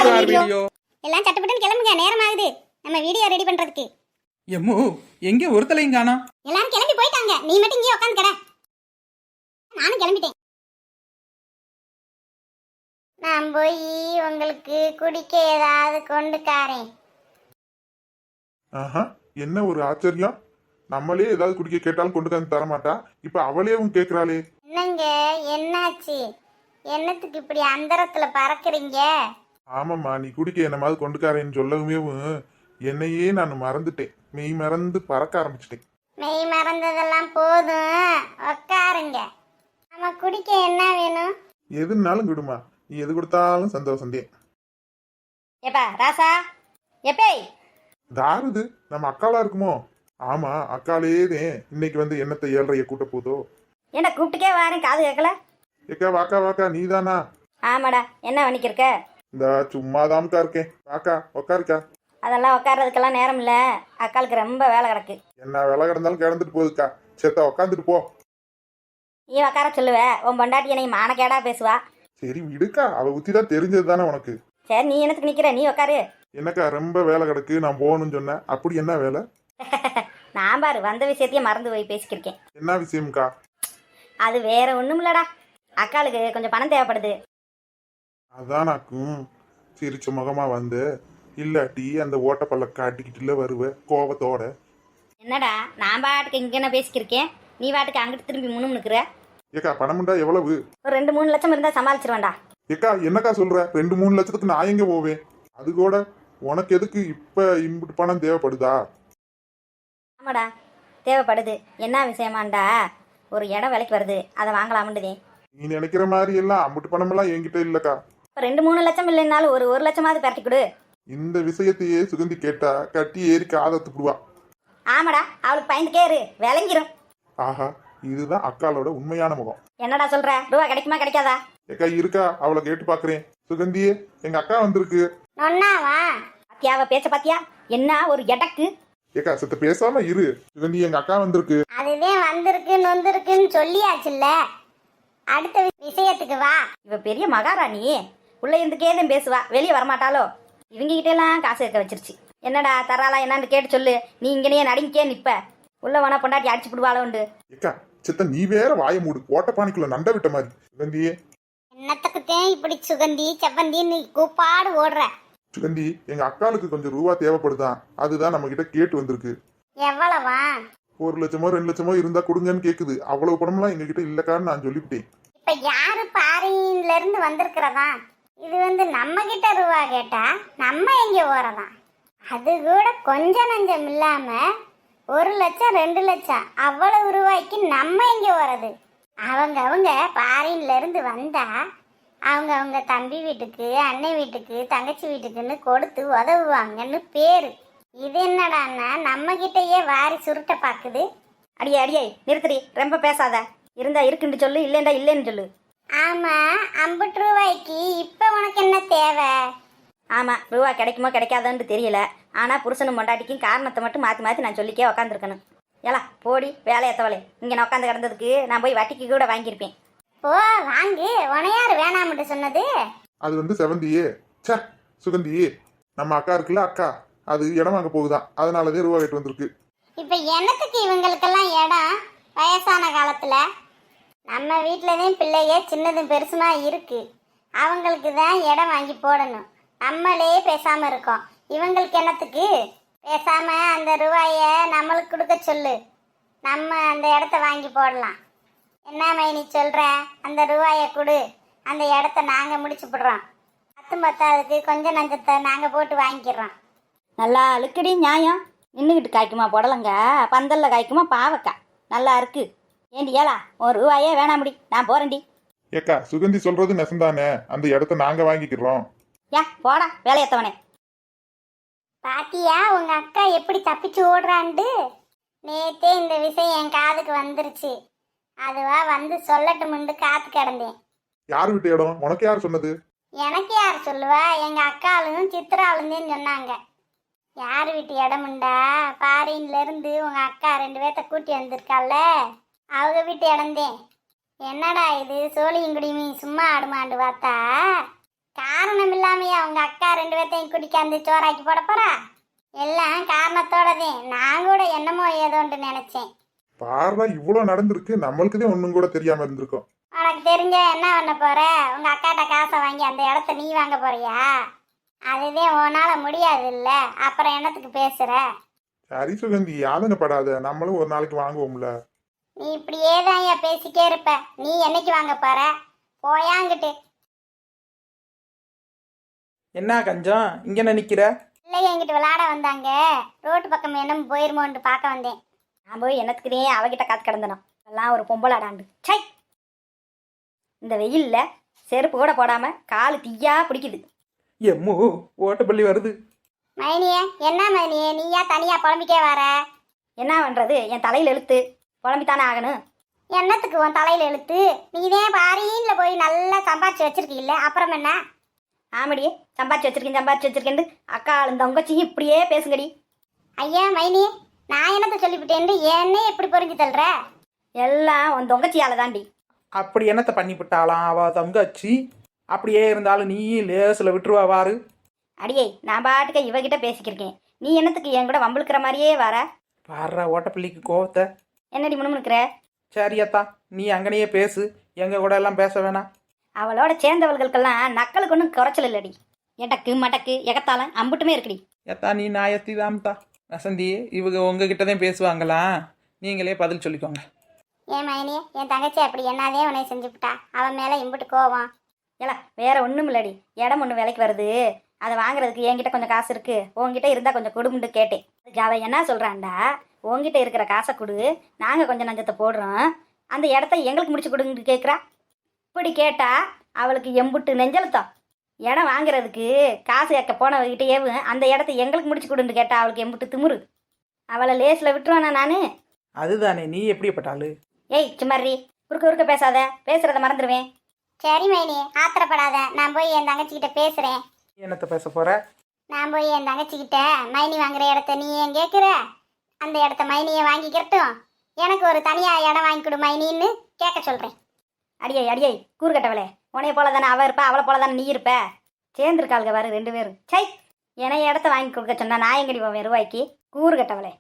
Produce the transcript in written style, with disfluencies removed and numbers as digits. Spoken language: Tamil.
வீடியோ. எல்லாம் சட்டுப்பட்டு கிளம்புங்க, நேரம் ஆகுது நம்ம வீடியோ ரெடி பண்றதுக்கு. எம்மு எங்க ஒருத்தலையும் காணோம். எல்லாரும் கிளம்பி போயிட்டாங்க, நீ மட்டும் இங்கே உட்காந்து கட. நானும் கிளம்பிட்டேன். நான் போய் உங்களுக்கு குடிக்க ஏதாவது கொண்டு காரேன். ஆஹா, என்ன ஒரு ஆச்சரியம். நம்மளே ஏதாவது குடிக்க கேட்டாலும் கொண்டு வந்து தர மாட்டா, இப்ப அவளேவும் கேக்குறாளே. என்னங்க, என்னாச்சு? என்னத்துக்கு இப்படி அந்தரத்துல பறக்குறீங்க? ஆமாம்மா, நீ குடிக்க என்னமாவது கொண்டுக்காரேன்னு சொல்லவுமே என்னையே நான் மறந்துட்டேன். மெய் மறந்து பறக்க ஆரம்பிச்சிட்டேன். மெய் மறந்ததெல்லாம் போதும், உட்காருங்க. நம்ம குடிக்க என்ன வேணும்? எதுனாலும் விடுமா, நீ எது கொடுத்தாலும் சந்தோஷந்தேன். ஏப்பா ராசா, எப்பே தாருது நம்ம அக்காளா இருக்குமோ? ஆமா, அக்காலேதேன். இன்னைக்கு வந்து என்னத்தை 7:30 கூட்ட போதோ? என்ன கூப்பிட்டுக்கே வாரேன், காது கேட்கல. ஏக்கா வாக்கா வாக்கா, நீதானா? ஆமாடா, என்ன பண்ணிக்கிருக்க? இந்த சும்மாதாம்க்கா இருக்கேன். வாக்கா உக்காருக்கா. அதெல்லாம் உட்கார்றதுக்கெல்லாம் நேரம் இல்லை, அக்காளுக்கு ரொம்ப வேலை கிடக்கு. என்ன வேலை கிடந்தாலும் கிடந்துட்டு போகுதுக்கா. சேத்தா உக்காந்துட்டு போ. நீ உட்கார சொல்லுவ, உன் பொண்டாட்டி என்னை மானக்கேடா பேசுவா. சரி விடுக்கா, அவ உத்தி தான் தெரிஞ்சது தானே உனக்கு. சரி, நீ என்னத்துக்கு நிக்கிற, நீ உட்காரு. என்னக்கா ரொம்ப வேலை கிடக்கு, நான் போகணும்னு சொன்னேன். அப்படி என்ன வேலை? நான் பாரு வந்த விஷயத்தையே மறந்து போய் பேசிக்கிருக்கேன். என்ன விஷயம்க்கா? அது வேற ஒண்ணும் இல்லடா, அக்காளுக்கு கொஞ்சம் பணம் தேவைப்படுது. அதானாக்கும் சிரிச்ச முகமா வந்து, இல்லாட்டி அந்த ஓட்ட பல்ல காட்டிக்கிட்டுல வருவ கோவத்தோட. என்னடா, நான் பாட்டுக்கு இங்க என்ன பேசிக்கிருக்கேன், நீ பாட்டுக்கு அங்கிட்டு திரும்பி முணுமுணுக்குற. ஏக்கா பணம்டா எவ்வளவு? ஒரு 2-3 லட்சம் இருந்தா சமாளிச்சிருவேன்டா. ஏக்கா என்னக்கா சொல்ற? 2-3 லட்சத்துக்கு நான் எங்க போவேன்? அது கூட உனக்கு எதுக்கு இப்ப இம்புட்டு பணம் தேவைப்படுதா? ஆமாடா, தேவைப்படுது. என்ன விஷயமாண்டா? ஒரு இடம் விலைக்கு வருது, அதை வாங்கலாமுண்டுதே. நீ நினைக்கிற மாதிரி எல்லாம் அம்புட்டு பணம் எல்லாம் என்கிட்ட இல்லக்கா. 2-3 லட்சம் இல்லைன்னாலும் ஒரு 1 லட்சமாவது பரட்டி கொடு. இந்த விஷயத்தையே சுகந்தி கேட்டா கட்டி ஏறி காதத்துக்குடுவா. ஆமாடா, அவளுக்கு பயந்துக்கே இரு, விளங்கிரும். ஆஹா, இதுதான் அக்காளோட உண்மையான முகம். என்னடா சொல்ற? ரூபா கிடைக்குமா கிடைக்காதா? ஏக்கா இருக்கா, அவளை கேட்டு பாக்குறேன். சுகந்தியே, எங்க அக்கா வந்திருக்கு. நொன்னாவா? பாத்தியாவ பேச்ச பாத்தியா? என்ன ஒரு எடக்கு. ஏக்கா சத்த பேசாம இரு. சுகந்தி, எங்க அக்கா வந்திருக்கு. அதுவே வந்திருக்கு நொந்திருக்குன்னு சொல்லியாச்சுல்ல, அடுத்த விஷயத்துக்கு வா. இவ பெரிய மகாராணி, உள்ள இருந்துக்கேதும் பேசுவா, வெளியே வரமாட்டாளோ? இவங்க கிட்ட எல்லாம் காசு வைக்க வச்சிருச்சு. என்னடா தராளா என்னன்னு கேட்டு சொல்லு. நீ இங்கனையே நடிங்கே நிப்ப, உள்ள வேணா பொண்டாட்டி அடிச்சு விடுவாளோண்டு. ஏக்கா சித்த நீ வேற வாய மூடு, ஓட்டப்பானிக்குள்ள நண்ட விட்ட மாதிரி. சுகந்தியே, என்னத்துக்குத்தேன் இப்படி சுகந்தி செவ்வந்தின்னு கூப்பாடு ஓடுற? சுகந்தி, எங்க அக்காளுக்கு கொஞ்சம் ரூபா தேவைப்படுதான், அதுதான் நம்ம கிட்ட கேட்டு வந்திருக்கு. எவ்வளவா? 1 லட்சமோ 2 லட்சமோ இருந்தா கொடுங்கன்னு கேக்குது. அவ்வளவு பணம்லாம் எங்க கிட்ட இல்லக்கான்னு நான் சொல்லிவிட்டேன். இப்ப யாரு பாரின்ல இருந்து வந்திருக்கிறதா? இது வந்து நம்ம கிட்ட ரூபா கேட்டா நம்ம எங்க ஓரதான்? அது கூட கொஞ்சம் நஞ்சம் இல்லாம 1 லட்சம் 2 லட்சம் அவ்வளவு ரூபாய்க்கு நம்ம எங்க ஓறது? அவங்க பாரின்ல இருந்து வந்தா அவங்க தம்பி வீட்டுக்கு, அன்னை வீட்டுக்கு, தங்கச்சி வீட்டுக்குன்னு கொடுத்து உதவுவாங்கன்னு பேரு. இது என்னடான்னா நம்ம கிட்டயே வாரி சுருட்ட பாக்குது. அடியே நிறுத்தடி, ரொம்ப பேசாத. இருந்தா இருக்குன்னு சொல்லு, இல்லைண்டா இல்லைன்னு சொல்லு. ஆமா, 50 ரூபாய்க்கு இப்ப உனக்கு என்ன தேவை? ஆமா, ரூபா கிடைக்குமோ கிடைக்காதான்னு தெரியல. ஆனா புருஷனும் பொண்டாட்டிக்கும் காரணத்தை மட்டும் மாத்தி நான் சொல்லிக்கே உக்காந்துருக்கணும். ஏலா போடி வேலையத்தவளே, இங்க நான் உட்காந்து கிடந்ததுக்கு நான் போய் வட்டிக்கு கூட வாங்கியிருப்பேன். ஓ வாங்கு, உனையாரு வேணாம்னு சொன்னது? அது வந்து செவந்தியே. சே சுகந்தியே, நம்ம அக்கா இருக்குல்ல அக்கா, அது இடம் வாங்க போகுதான், அதனாலதான் ரூபா கேட்டு வந்திருக்கு. இப்ப என்னத்துக்கு இவங்களுக்கெல்லாம் இடம்? வயசான காலத்துல நம்ம வீட்டுலதான் பிள்ளைய சின்னதும் பெருசுமா இருக்கு, அவங்களுக்கு தான் இடம் வாங்கி போடணும். நம்மளே பேசாம இருக்கோம், இவங்களுக்கு என்னத்துக்கு? பேசாம அந்த ரூபாய நம்மளுக்கு கொடுக்க சொல்லு, நம்ம அந்த இடத்த வாங்கி போடலாம். என்ன மைனி சொல்ற? அந்த ரூபாய கொடு, அந்த இடத்த நாங்க முடிச்சு போடுறோம். 10 கொஞ்சம் நஞ்சத்தை நாங்க போட்டு வாங்கிக்கிறோம். நல்லா அழுக்கடி நியாயம். நின்றுக்கிட்டு காய்க்குமா புடலங்க, பந்தல்ல காய்க்குமா பாவக்கா? நல்லா இருக்கு. ஏண்டி ஏலா, 1 ரூபாயே வேணாம் முடி, நான் போறேன்டி. ஏக்கா சுகந்தி சொல்றது நெசந்தானே, அந்த இடத்த நாங்க வாங்கிக்கிறோம். ஏன் போடா வேலையத்தவனே. பாத்தியா உங்க அக்கா எப்படி தப்பிச்சு ஓடுறான்டு? நேத்தே இந்த விஷயம் என் காதுக்கு வந்துருச்சு, அதுவா வந்து சொல்லட்டும்னு காத்து கிடந்தேன். யார் வீட்டு இடம்? உனக்கு யார் சொன்னது? எனக்கு யார் சொல்லுவா? எங்க அக்காளும் சித்ராளுந்தேன்னு சொன்னாங்க. யார் வீட்டு இடமுண்டா? பாரின்ல இருந்து உங்க அக்கா 2 பேர்த்த கூட்டி வந்திருக்கால, அவங்க வீட்டு இடந்தேன். என்னடா இது சோழியங்குடி மீன் சும்மா ஆடுமாண்டு பார்த்தா காரணம் இல்லாம தெரியாமையா உங்க அக்கா 2 பேர்த்தையும் குடிக்காந்து சோறாக்கி போட போறா? எல்லாம் காரணத்தோடதே. நான் கூட என்னமோ ஏதோன்ட்டு நினைச்சேன். பாருடா இவ்வளவு நடந்திருக்கு, நம்மளுக்குதே ஒண்ணும் கூட தெரியாம இருந்திருக்கும். உனக்கு தெரிஞ்ச என்ன பண்ண போற? உங்க அக்காட்ட காசை வாங்கி அந்த இடத்த நீ வாங்க போறியா? அதுவே உன்னால முடியாது இல்ல, அப்புறம் என்னத்துக்கு பேசுற? சரி சுகந்தி, ஆதங்கப்படாத, நம்மளும் ஒரு நாளைக்கு வாங்குவோம்ல. நீ இப்படியே தான் ஏன் பேசிக்கே இருப்ப. நீ என்னைக்கு வாங்க போற? போயாங்கிட்டு. என்ன கஞ்சம் இங்க நிக்கிற? இல்லை, என்கிட்ட விளையாட வந்தாங்க. ரோட்டு பக்கம் என்ன போயிருமோன்ட்டு பார்க்க வந்தேன். நான் போய் என்னத்துக்குதே அவகிட்ட காத்து கிடந்தனும். எல்லாம் ஒரு பொம்பளை அடாண்டு. சை, இந்த வெயில்ல செருப்பு கூட போடாம காலு தீயா பிடிக்குது. எம்மோ ஓட்டப்பள்ளி வருது. மைனியே, என்ன மைனியே, நீயா தனியா புலம்பிக்கே வர? என்ன பண்றது, என் தலையில் எழுத்து, புலம்பித்தானே ஆகணும். என்னத்துக்கு உன் தலையில எழுத்து? நீதே பாரின்ல போய் நல்லா சம்பாதிச்சு வச்சிருக்கீல்ல, அப்புறம் என்ன? ஆமடியே, சம்பாதிச்சு வச்சிருக்கேன் அக்கா இந்த உங்கச்சியும் இப்படியே பேசுங்கடி. ஐயா மைனி, நான் என்னத்த சொல்லிவிட்டேன்னு என்னே எப்படி புரிஞ்சு தள்ளுற? எல்லாம் உன் தொங்கச்சியால தாண்டி. அப்படி என்னத்த பண்ணிவிட்டாலாம் அவ தங்கச்சி? அப்படியே இருந்தாலும் நீ லேசில் விட்டுருவா வாரு. அடியே, நான் பாட்டுக்க இவகிட்ட பேசிக்கிருக்கேன். நீ என்னத்துக்கு என் கூட வம்பிழுக்கிற மாதிரியே வர? பாடுற ஓட்டப்பள்ளிக்கு கோவத்தை. என்னடி முணுமுணுக்கிற? சரியத்தா, நீ அங்கனையே பேசு, எங்க கூட எல்லாம் பேச வேணாம். அவளோட சேர்ந்தவர்களுக்கெல்லாம் நக்கலுக்கு ஒன்றும் குறைச்சல் இல்லடி. எட்டக்கு மட்டக்கு எகத்தாலும் அம்புட்டுமே இருக்குடி. எத்தா நீ நாயத்தி தான்தா. வசந்தி, இவங்க உங்ககிட்ட தான் பேசுவாங்களாம், நீங்களே பதில் சொல்லிக்கோங்க. ஏன் மைனி, என் தங்கச்சி அப்படி என்னதே உன்னை செஞ்சுவிட்டா? அவன் மேல இம்புட்டு கோவம். ஏல வேற ஒன்றும் இல்லடி, இடம் ஒன்று விலைக்கு வருது, அதை வாங்குறதுக்கு என்கிட்ட கொஞ்சம் காசு இருக்கு, உங்ககிட்ட இருந்தால் கொஞ்சம் கொடுமுண்டு கேட்டேன். அதுக்கு அவள் என்ன சொல்கிறான்டா, உங்ககிட்ட இருக்கிற காசை கொடு, நாங்கள் கொஞ்சம் நஞ்சத்தை போடுறோம், அந்த இடத்த எங்களுக்கு முடிச்சு கொடுங்கன்னு கேட்குறா. இப்படி கேட்டா அவளுக்கு எம்புட்டு நெஞ்சலுத்தான். இடம் வாங்குறதுக்கு காசு கேட்க போனவகிட்டே அந்த இடத்த எங்களுக்கு முடிச்சு கொடுன்னு கேட்டா அவளுக்கு எம்புட்டு திமுரு. அவளை லேஸில் விட்டுருவானா நான்? அதுதானே, நீ எப்படிப்பட்டாளு? ஏய் சும்மாரி, குறுக்க பேசாத, பேசுறத மறந்துடுவேன். சரி மைனி, ஆத்திரப்படாத. நான் போய் என் தங்கச்சிக்கிட்ட பேசுறேன். என்னத்த பேச போற? நான் போய் என் தங்கச்சிக்கிட்ட மைனி வாங்குற இடத்த நீ ஏன் கேட்குற, அந்த இடத்த மைனியை வாங்கிக்கிறட்டும், எனக்கு ஒரு தனியா இடம் வாங்கி கொடு மைனின்னு கேட்க சொல்றேன். அடியை கூறு கட்டவளே, உனைய போல தானே அவள் இருப்பா, அவளை போல தானே நீ இருப்ப. சேர்ந்துருக்காளுங்க பாரு 2 பேரும். சை, என இடத்த வாங்கி கொடுக்க சொன்னா நான் எங்கடி போவேன் ரூபாய்க்கு? கூறு கட்டவளே.